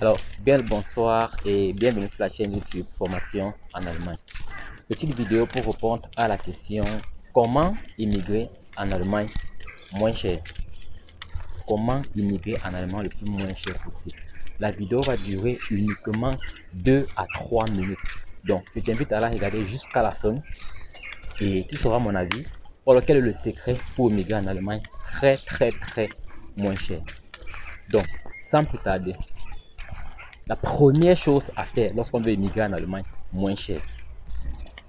Alors, bien le bonsoir et bienvenue sur la chaîne YouTube Formation en Allemagne. Petite vidéo pour répondre à la question comment immigrer en Allemagne moins cher. Comment immigrer en Allemagne le plus moins cher possible. La vidéo va durer uniquement 2 à 3 minutes. Donc, je t'invite à la regarder jusqu'à la fin et tu sauras mon avis pour lequel est le secret pour immigrer en Allemagne très moins cher. Donc, sans plus tarder, la première chose à faire lorsqu'on veut immigrer en Allemagne moins cher,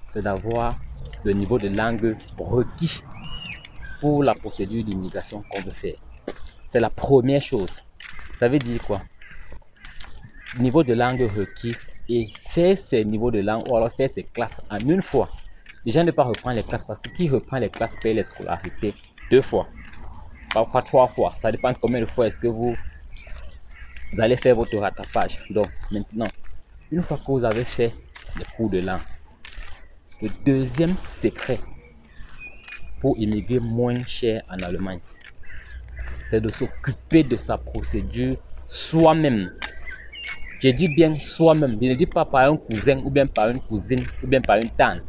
c'est d'avoir le niveau de langue requis pour la procédure d'immigration qu'on veut faire. C'est la première chose. Ça veut dire quoi? Niveau de langue requis et faire ces niveaux de langue ou alors faire ces classes en une fois. Déjà ne pas reprendre les classes parce que qui reprend les classes paye les scolarités 2 fois, parfois 3 fois. Ça dépend de combien de fois est-ce que vous allez faire votre rattrapage. Donc maintenant, une fois que vous avez fait les cours de langue, le deuxième secret pour immigrer moins cher en Allemagne, c'est de s'occuper de sa procédure soi-même. Je dis bien soi-même. Je ne dis pas par un cousin ou bien par une cousine ou bien par une tante.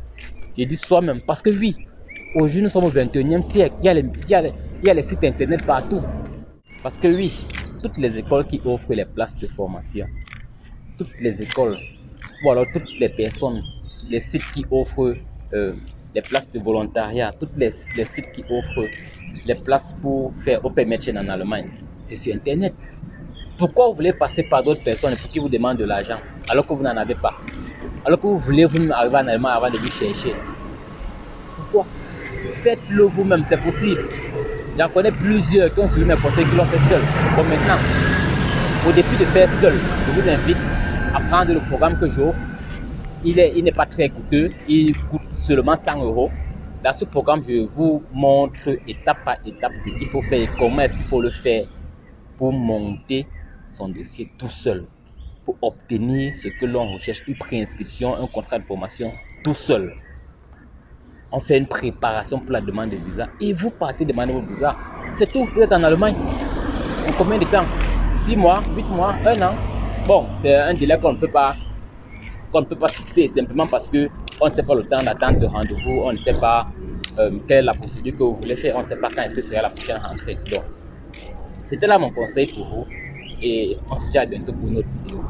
Je dis soi-même parce que oui, aujourd'hui nous sommes au 21e siècle. Il y a les sites internet partout. Parce que oui, toutes les écoles qui offrent les places de formation, toutes les écoles ou alors toutes les personnes, les sites qui offrent les places de volontariat, les sites qui offrent les places pour faire Open Mädchen en Allemagne, c'est sur internet. Pourquoi vous voulez passer par d'autres personnes pour qui vous demandent de l'argent alors que vous n'en avez pas? Alors que vous voulez vous-même arriver en Allemagne avant de vous chercher? Pourquoi? Faites-le vous-même, c'est possible. J'en connais plusieurs qui ont suivi mes conseils, qui l'ont fait seul. Bon, maintenant, au début de faire seul, je vous invite à prendre le programme que j'offre. Il n'est pas très coûteux, il coûte seulement 100 €. Dans ce programme, je vous montre étape par étape ce qu'il faut faire et comment est-ce qu'il faut le faire pour monter son dossier tout seul, pour obtenir ce que l'on recherche, une préinscription, un contrat de formation tout seul. On fait une préparation pour la demande de visa et vous partez demander votre visa. C'est tout, vous êtes en Allemagne. En combien de temps? 6 mois, 8 mois, 1 an? Bon, c'est un délai qu'on ne peut pas fixer simplement parce qu'on ne sait pas le temps d'attente de rendez-vous, on ne sait pas quelle est la procédure que vous voulez faire, on ne sait pas quand est-ce que sera la prochaine rentrée. Donc, c'était là mon conseil pour vous et on se dit à bientôt pour une autre vidéo.